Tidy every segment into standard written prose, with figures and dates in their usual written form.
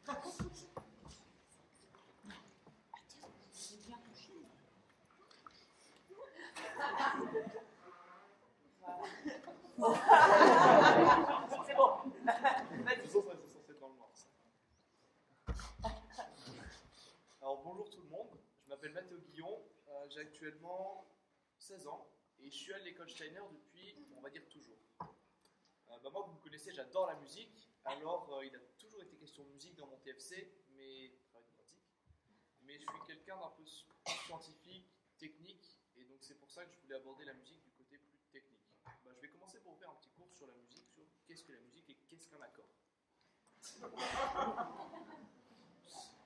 C'est bon. Vas-y. C'est censé être dans le noir. Alors bonjour tout le monde, je m'appelle Mathéo Guillon, j'ai actuellement 16 ans et je suis à l'école Steiner depuis, on va dire, toujours. Moi, vous me connaissez, j'adore la musique, alors il a toujours été question de musique dans mon TFC, mais travail de pratique. Mais je suis quelqu'un d'un peu scientifique, technique, et donc c'est pour ça que je voulais aborder la musique du côté plus technique. Je vais commencer pour vous faire un petit cours sur la musique, sur qu'est-ce que la musique et qu'est-ce qu'un accord.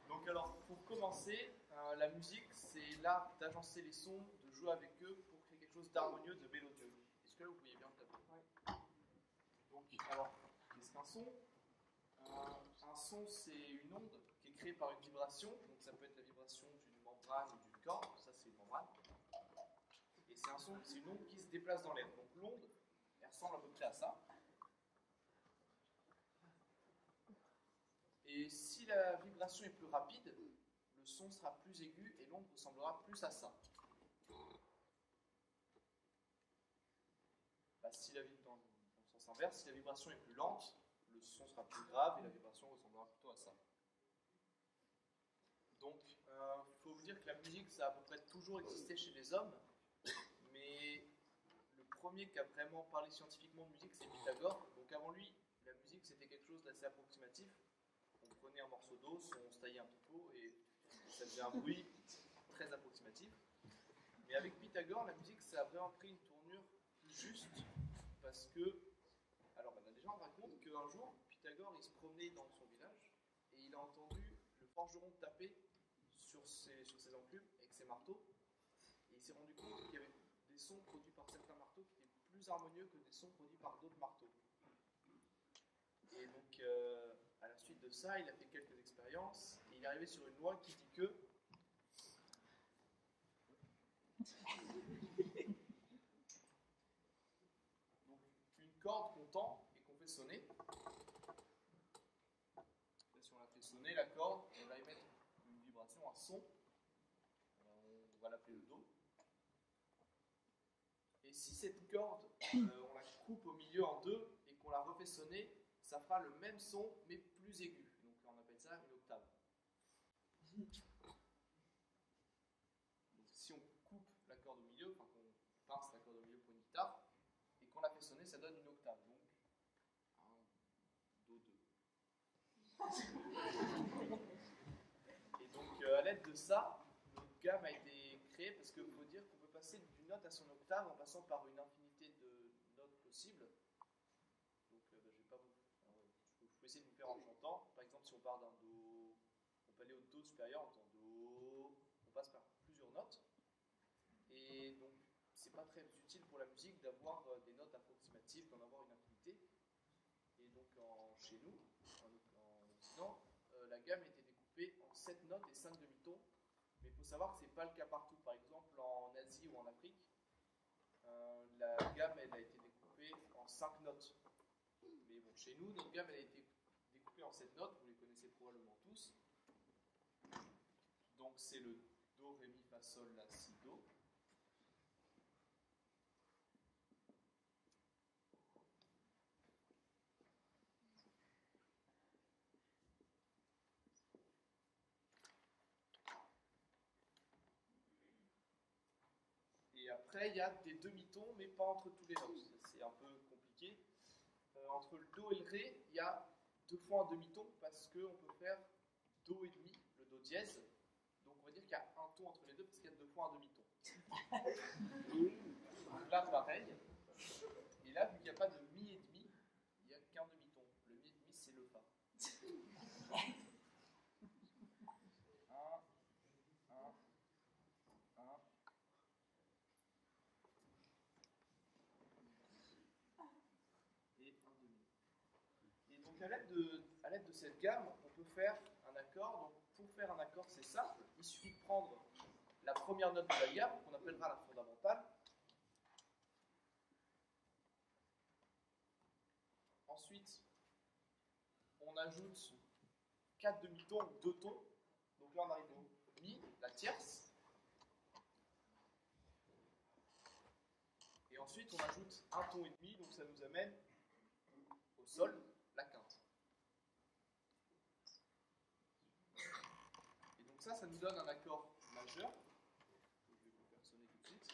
Donc alors, pour commencer, la musique, c'est l'art d'agencer les sons, de jouer avec eux pour créer quelque chose d'harmonieux, de mélodieux. Est-ce que là, vous voyez bien le tableau? Donc, alors, qu'est-ce qu'un son? Un son, c'est une onde qui est créée par une vibration. Donc, ça peut être la vibration d'une membrane ou d'une corde. Ça, c'est une membrane. Et c'est un son, c'est une onde qui se déplace dans l'air. Donc, l'onde, elle ressemble à peu près à ça. Et si la vibration est plus rapide, le son sera plus aigu et l'onde ressemblera plus à ça. Si la dans le sens inverse, si la vibration est plus lente, le son sera plus grave et la vibration ressemblera plutôt à ça. Donc, il faut vous dire que la musique, ça a à peu près toujours existé chez les hommes, mais le premier qui a vraiment parlé scientifiquement de musique, c'est Pythagore. Donc avant lui, la musique, c'était quelque chose d'assez approximatif. On prenait un morceau d'os, on se taillait un pipeau et ça faisait un bruit très approximatif. Mais avec Pythagore, la musique, ça a vraiment pris une tournure plus juste parce que, alors la légende raconte qu'un jour, Pythagore, il se promenait dans son village et il a entendu le forgeron taper sur ses enclumes avec ses marteaux et il s'est rendu compte qu'il y avait des sons produits par certains marteaux qui étaient plus harmonieux que des sons produits par d'autres marteaux. Et donc, à la suite de ça, il a fait quelques expériences et il est arrivé sur une loi qui dit que donc, une corde qu'on tend et qu'on fait sonner, là, si on la fait sonner, la corde, elle va émettre une vibration, un son, on va l'appeler le Do. Et si cette corde, on la coupe au milieu en deux et qu'on la refait sonner, ça fera le même son mais plus aigu. Donc on appelle ça une octave. Donc si on coupe la corde au milieu, enfin qu'on pince la corde au milieu pour une guitare, et qu'on la fait sonner, ça donne une octave. Donc 1, Do, 2. Et donc à l'aide de ça, notre gamme a été créée parce qu'il faut dire qu'on peut passer d'une note à son octave en passant par une infinité de notes possibles. Donc je vais pas vous... Je peux essayer de vous faire en chantant. Par exemple, si on part d'un Do, on peut aller au Do supérieur, on entend Do, on passe par plusieurs notes. Et donc, c'est pas très utile pour la musique d'avoir des notes approximatives, d'en avoir une infinité. Et donc, chez nous, en Occident, la gamme était découpée en 7 notes et 5 demi-tons. Mais il faut savoir que ce n'est pas le cas partout. Par exemple, en Asie ou en Afrique, la gamme elle a été découpée en 5 notes. Mais bon, chez nous, notre gamme elle a été découpée en 7 notes, vous les connaissez probablement tous. Donc c'est le Do, Ré, Mi, Fa, Sol, La, Si, Do. Et après, il y a des demi-tons, mais pas entre tous les notes. C'est un peu compliqué. Entre le Do et le Ré, il y a 2 fois un demi-ton parce qu'on peut faire Do et demi, le Do dièse. Donc on va dire qu'il y a un ton entre les deux parce qu'il y a 2 fois un demi-ton. Donc là, pareil. Et là, vu qu'il n'y a pas de Mi et demi, il n'y a qu'un demi-ton. Le Mi et demi, c'est le Fa. 1, 1, 1. Et un demi. Et donc à l'aide de cette gamme, on peut faire un accord. Donc pour faire un accord, c'est simple. Il suffit de prendre la première note de la gamme, qu'on appellera la fondamentale. Ensuite, on ajoute 4 demi-tons ou 2 tons. Donc là, on arrive au mi, la tierce. Et ensuite, on ajoute un ton et demi, donc ça nous amène au sol, la quinte. Et donc ça nous donne un accord majeur. Je vais vous faire sonner tout de suite.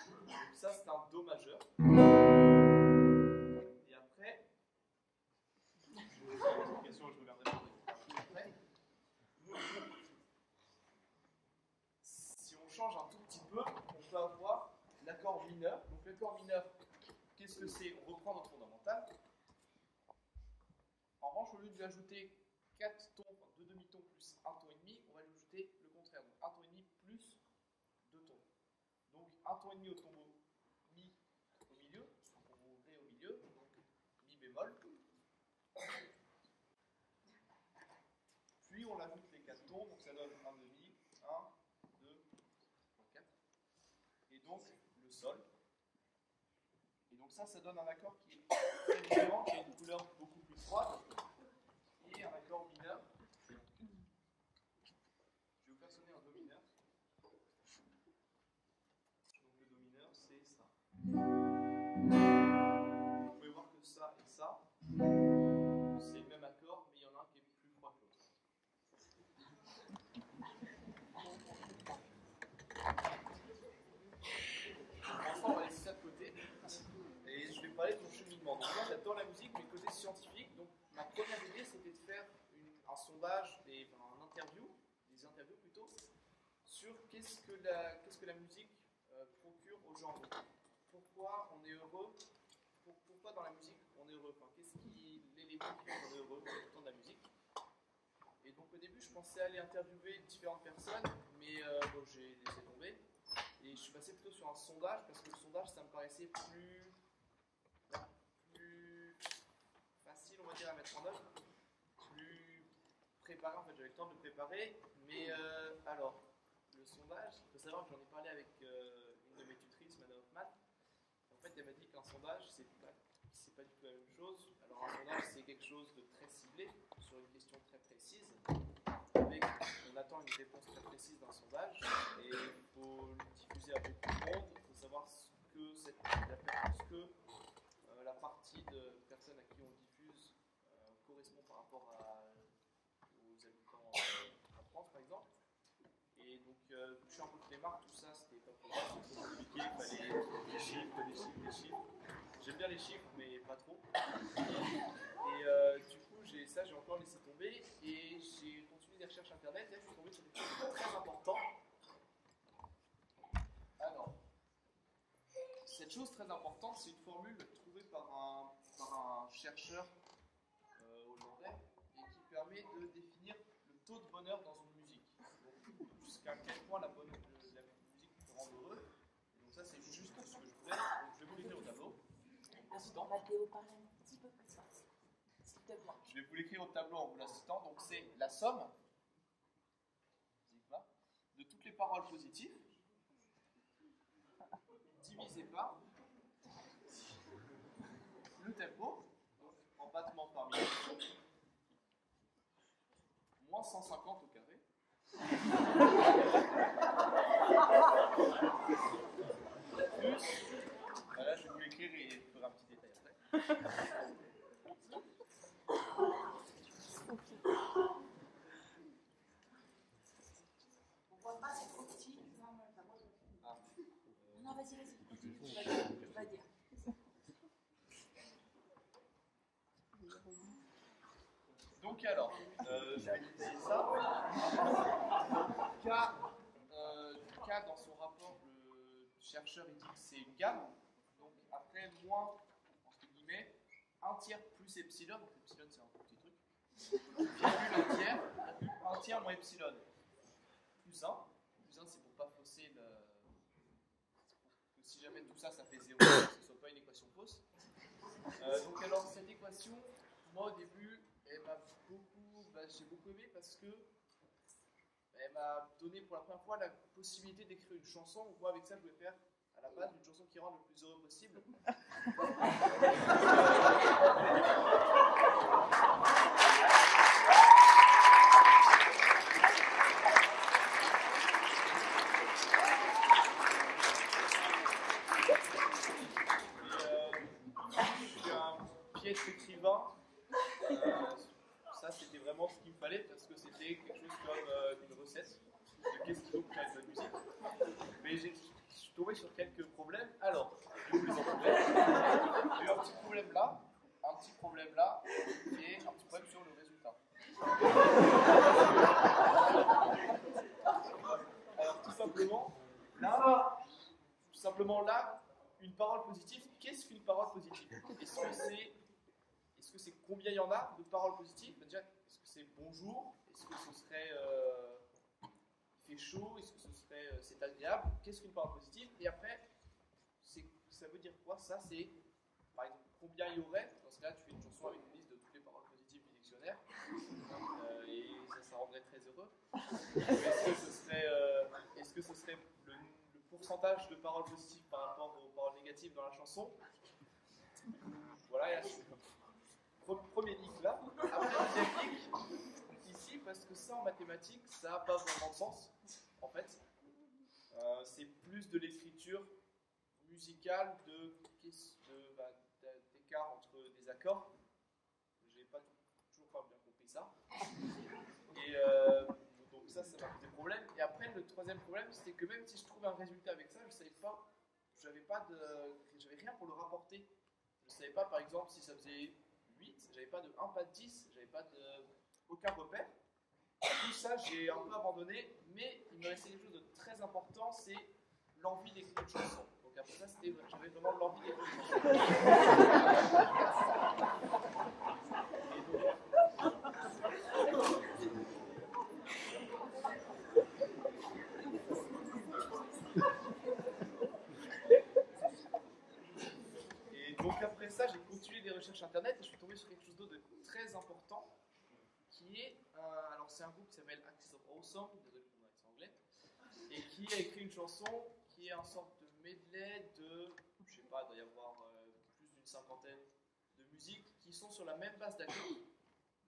Donc ça, c'est un do majeur. Et après, je vais faire l'explication, je reviendrai après. Si on change un tout petit peu, on peut avoir l'accord mineur. Donc l'accord mineur, qu'est-ce que c'est? On reprend notre fondamental. En revanche, au lieu de lui ajouter 4 tons, enfin 2 demi-tons plus 1 ton et demi, on va lui ajouter le contraire. Donc 1 ton et demi plus 2 tons. Donc 1 ton et demi au tombeau mi au milieu, on ré au milieu, donc mi bémol. Puis on ajoute les 4 tons, donc ça donne 1 demi, 1, 2, 3, 4. Et donc le sol. Et donc ça donne un accord qui est très différent, qui a une couleur beaucoup plus froide. Et un accord mineur. Je vais vous faire sonner un do mineur. Donc le do mineur, c'est ça. Vous pouvez voir que ça et ça, c'est le même accord, mais il y en a un qui est plus froid que l'autre. Enfin, on va laisser ça de côté. Et je vais parler de mon cheminement. Donc moi, j'adore la musique, mais côté scientifique. Donc ma première idée, c'était de faire un sondage, des interviews plutôt, sur qu'est-ce que la musique procure aux gens. Donc, pourquoi on est heureux, pourquoi dans la musique on est heureux, enfin, qu'est-ce qui l'élément qui fait qu'on est heureux en écoutant de la musique. Et donc au début, je pensais aller interviewer différentes personnes, mais bon, j'ai laissé tomber. Et je suis passé plutôt sur un sondage, parce que le sondage, ça me paraissait plus facile, on va dire, à mettre en œuvre, plus préparé. En fait, j'avais le temps de le préparer. Mais alors, le sondage, il faut savoir que j'en ai parlé avec une de mes tutrices, Madame Hoffman. En fait, elle m'a dit qu'un sondage, c'est pas du tout la même chose. Alors, un sondage, c'est quelque chose de très ciblé, sur une question très précise. On attend une réponse très précise d'un sondage, et il faut le diffuser à beaucoup de monde. Il faut savoir ce que la partie de personnes à qui on diffuse correspond par rapport aux habitants en France, par exemple. Et donc, je suis un peu flemmard, tout ça, c'était pas trop compliqué, il fallait des chiffres. J'aime bien les chiffres, mais pas trop. Et du coup, j'ai encore laissé tomber, et j'ai continué des recherches internet, et là, je suis tombé sur quelque chose de très important. Alors, cette chose très importante, c'est une formule trouvée par un chercheur hollandais, et qui permet de définir le taux de bonheur dans une musique. Donc, jusqu'à quel point la musique peut rendre heureux. Et donc ça, c'est juste ce que je voulais. Donc, je vais vous l'écrire au tableau. Mathéo, parle un petit peu plus fort, s'il te plaît. Je vais vous l'écrire au tableau en vous l'assistant. Donc c'est la somme de toutes les paroles positives divisé par le tempo, donc en battement par minute, moins 150 au carré. Plus, voilà, je vais vous l'écrire et je ferai un petit détail après. On voit pas, c'est trop petit. Ah. Non, vas-y, continue, tu vas dire. Donc alors, je vais détailler ça. K, dans son rapport, le chercheur il dit que c'est une gamme. Donc après, moins, entre guillemets, 1 tiers plus epsilon. Donc epsilon, c'est un petit truc. Virgule 1 tiers moins epsilon. Plus 1. Plus 1, c'est pour pas fausser le... Si jamais tout ça, ça fait 0, que ce ne soit pas une équation fausse. Donc alors, cette équation, moi au début, elle m'a j'ai beaucoup aimé parce que elle m'a donné pour la première fois la possibilité d'écrire une chanson. Moi, avec ça, je voulais faire à la la base d'une chanson qui rend le plus heureux possible. Piètre écrivain, ça c'était vraiment ce qu'il me fallait parce que c'était quelque chose comme une recette de qu'est-ce qu'il faut pour faire une bonne musique. Mais je suis tombé sur quelques problèmes. Alors, j'ai eu plusieurs problèmes. J'ai eu un petit problème là, un petit problème là, et un petit problème sur le résultat. Alors tout simplement là, une parole positive. Qu'est-ce qu'une parole positive? Est-ce que c'est combien il y en a de paroles positives? Déjà, est-ce que c'est bonjour? Est-ce que ce serait il fait chaud? Est-ce que ce serait c'est agréable? Qu'est-ce qu'une parole positive? Et après, ça veut dire quoi? Ça, c'est par exemple combien il y aurait. Dans ce cas-là, tu fais une chanson avec une liste de toutes les paroles positives du dictionnaire et ça rendrait très heureux. Est-ce que ce serait le pourcentage de paroles positives par rapport aux paroles négatives dans la chanson? Voilà, et là, premier hic là. Après, deuxième hic, ici, parce que ça en mathématiques, ça n'a pas vraiment de sens. En fait, c'est plus de l'écriture musicale d'écart entre des accords. J'ai pas toujours pas bien compris ça. Et donc ça m'a posé problème. Et après, le troisième problème, c'était que même si je trouvais un résultat avec ça, je savais pas, j'avais rien pour le rapporter. Je savais pas, par exemple, si ça faisait 8, j'avais pas de 1, pas de 10, j'avais pas aucun repère. Tout ça, j'ai un peu abandonné, mais il me restait quelque chose de très important, c'est l'envie d'écrire une chanson. Donc après ça, j'avais vraiment l'envie d'écrire une chanson. Et donc après ça, j'ai continué des recherches internet et je suis tombé sur quelque chose d'autre de très important qui est, alors c'est un groupe qui s'appelle Axis of Awesome, désolé pour mon accent anglais, et qui a écrit une chanson qui est en sorte de medley de, je sais pas, il doit y avoir plus d'une cinquantaine de musiques qui sont sur la même base d'accords,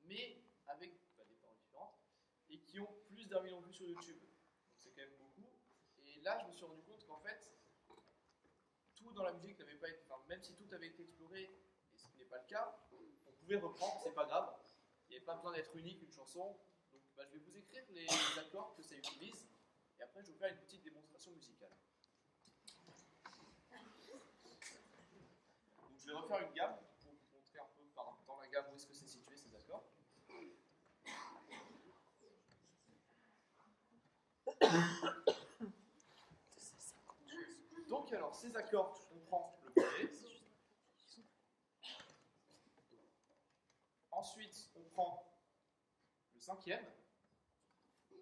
mais avec des paroles différentes, et qui ont plus d'1 million de vues sur YouTube. Donc c'est quand même beaucoup. Et là, je me suis rendu compte qu'en fait, tout dans la musique n'avait pas été, même si tout avait été exploré, et ce qui n'est pas le cas, on pouvait reprendre, c'est pas grave. Il n'y avait pas besoin d'être unique une chanson. Donc je vais vous écrire les accords que ça utilise, et après je vais vous faire une petite démonstration musicale. Donc je vais refaire une gamme pour vous montrer un peu dans la gamme où est-ce que c'est situé ces accords. Donc alors ces accords, on prend le premier. Ensuite, on prend le cinquième. Ne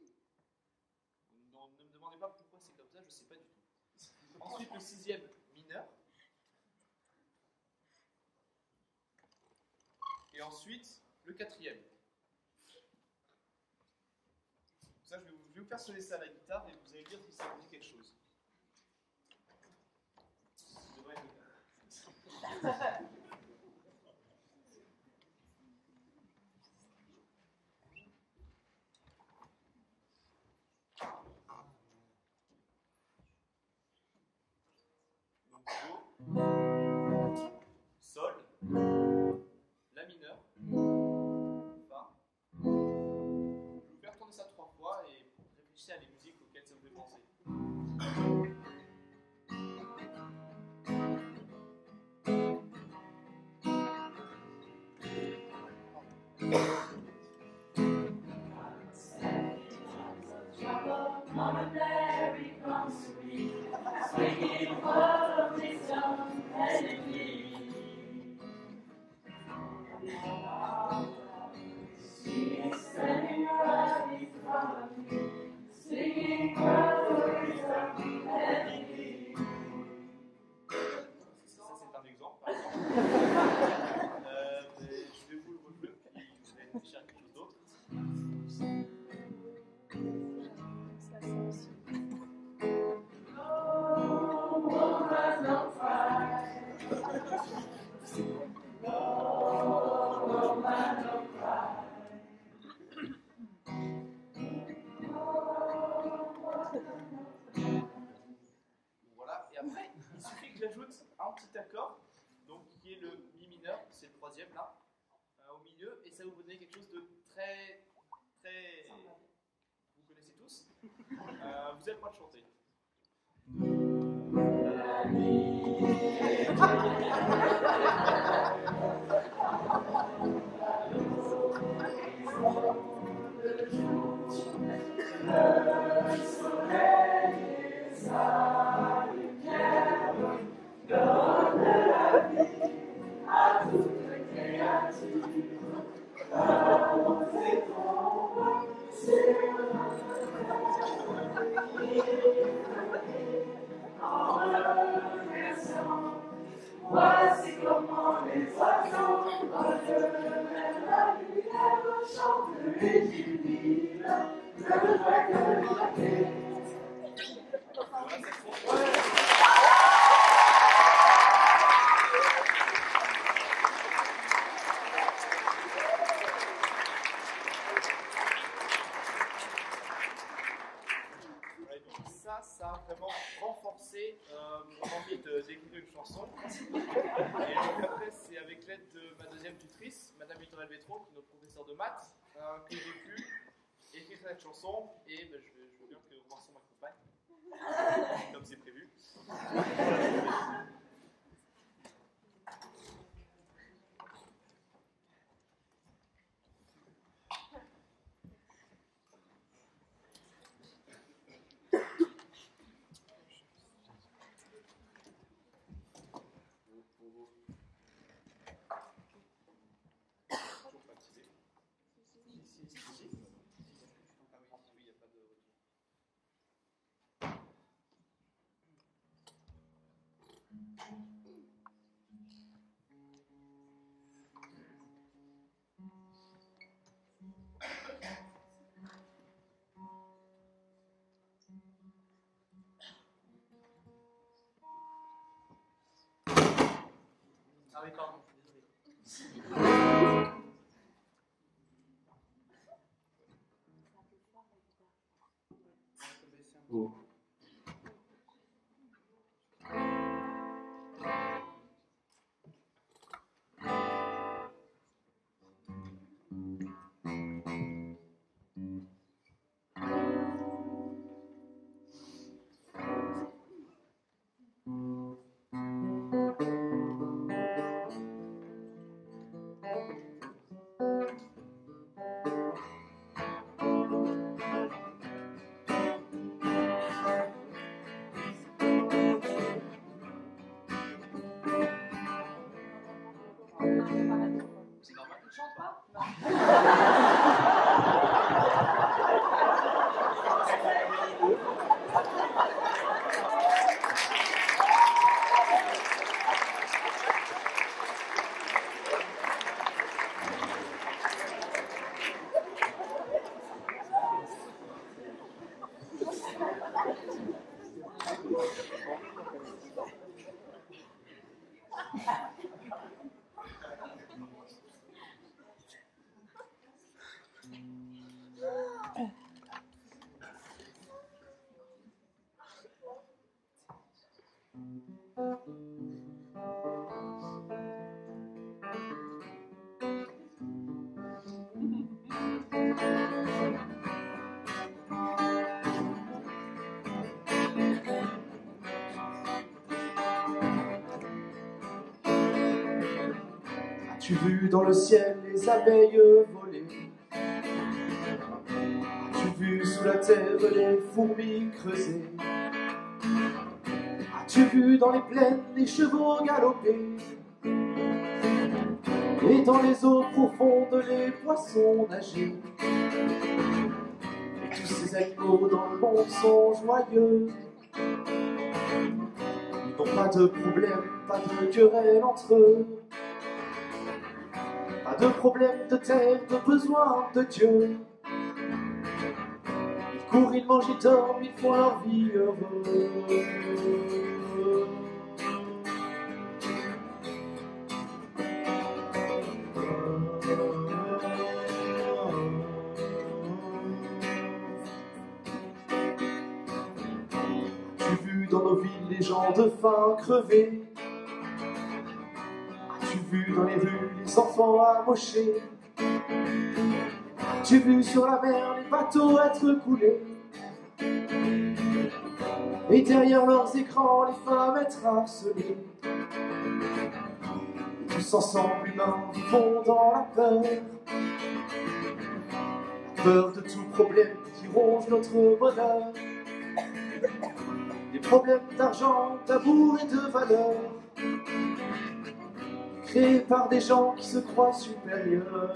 me demandez pas pourquoi c'est comme ça, je ne sais pas du tout. Ensuite, le sixième mineur. Et ensuite, le quatrième. Ça, je vais vous faire sonner ça à la guitare et vous allez dire si ça vous dit quelque chose. Ça devrait être le cas. Sol, La mineur, Fa. Je vais vous faire tourner ça 3 fois et réfléchissez à les musiques auxquelles ça vous fait penser. Mama Mary comes to me, singing for wisdom and me. She is standing right in front of me, singing for wisdom and Voilà, et après, il suffit que j'ajoute un petit accord, donc qui est le mi mineur, c'est le troisième là, au milieu, et ça va vous donner quelque chose de très, très... Vous connaissez tous. Vous avez le droit de chanter. Voici comment les oiseaux redonnent la lumière, chantent et jubilent, le vainqueur de la paix. Ça a vraiment renforcé mon envie d'écrire une chanson. Et donc après, c'est avec l'aide de ma deuxième tutrice, Madame Victoria Bétron, qui est notre professeure de maths, que j'ai pu écrire cette chanson. Et ben, je veux bien que Vincent m'accompagne, comme c'est prévu. Ah oui, pardon, désolé. Oh. C'est normal qu'il chante pas? As-tu vu dans le ciel les abeilles voler? As-tu vu sous la terre les fourmis creuser? As-tu vu dans les plaines les chevaux galoper? Et dans les eaux profondes les poissons nager? Et tous ces animaux dans le monde sont joyeux. Ils n'ont pas de problème, pas de querelle entre eux. Pas de problème de terre, de besoin de Dieu. Ils courent, ils mangent, ils dorment, ils font leur vie heureux. les gens de faim crever? As-tu vu dans les rues les enfants amochés? As-tu vu sur la mer les bateaux être coulés? Et derrière leurs écrans les femmes être harcelées? Et tous ensemble humains vivons dans la peur. La peur de tout problème qui ronge notre bonheur. Des problèmes d'argent, d'amour et de valeur, créés par des gens qui se croient supérieurs.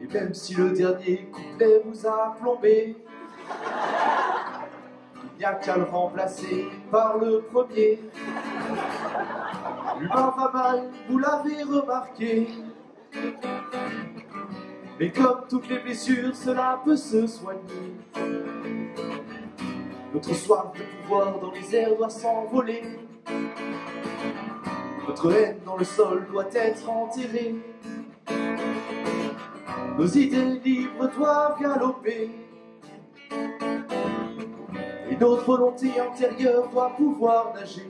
Et même si le dernier couplet vous a plombé, il n'y a qu'à le remplacer par le premier. L'humain va mal, vous l'avez remarqué. Mais comme toutes les blessures, cela peut se soigner. Notre soif de pouvoir dans les airs doit s'envoler. Notre haine dans le sol doit être enterrée. Nos idées libres doivent galoper. Et notre volonté intérieure doit pouvoir nager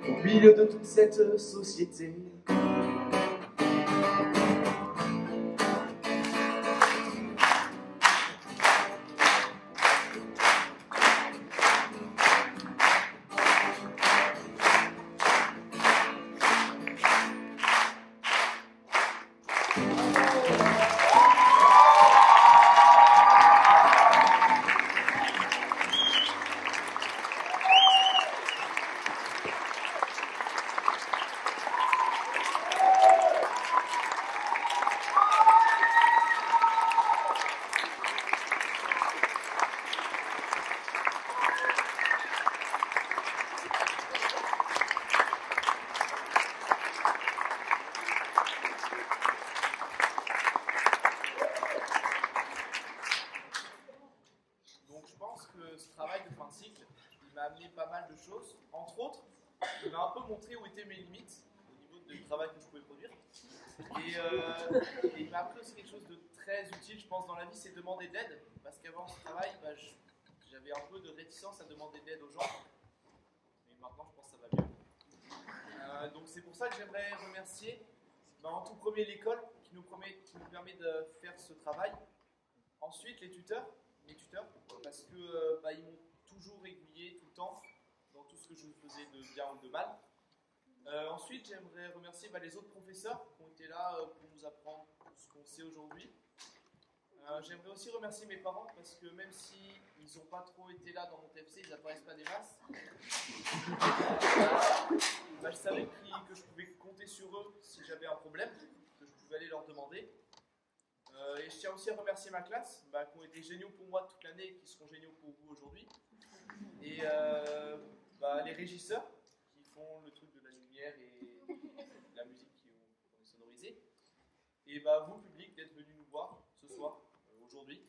au milieu de toute cette société. Pas mal de choses. Entre autres, il m'a un peu montré où étaient mes limites au niveau du travail que je pouvais produire. Et il m'a appris aussi quelque chose de très utile, je pense, dans la vie, c'est demander d'aide. Parce qu'avant ce travail, j'avais un peu de réticence à demander d'aide aux gens. Mais maintenant, je pense que ça va mieux. Donc c'est pour ça que j'aimerais remercier en tout premier l'école qui nous permet de faire ce travail. Ensuite, mes tuteurs, parce que ils m'ont toujours aiguillé tout le temps dans tout ce que je faisais de bien ou de mal. Ensuite, j'aimerais remercier les autres professeurs qui ont été là pour nous apprendre ce qu'on sait aujourd'hui. J'aimerais aussi remercier mes parents parce que même s'ils n'ont pas trop été là dans mon TFC, ils n'apparaissent pas des masses. Je savais que je pouvais compter sur eux si j'avais un problème, que je pouvais aller leur demander. Et je tiens aussi à remercier ma classe, qui ont été géniaux pour moi toute l'année et qui seront géniaux pour vous aujourd'hui. Et les régisseurs qui font le truc de la lumière et de la musique qu'on est sonorisé. Et vous, public, d'être venu nous voir ce soir, aujourd'hui.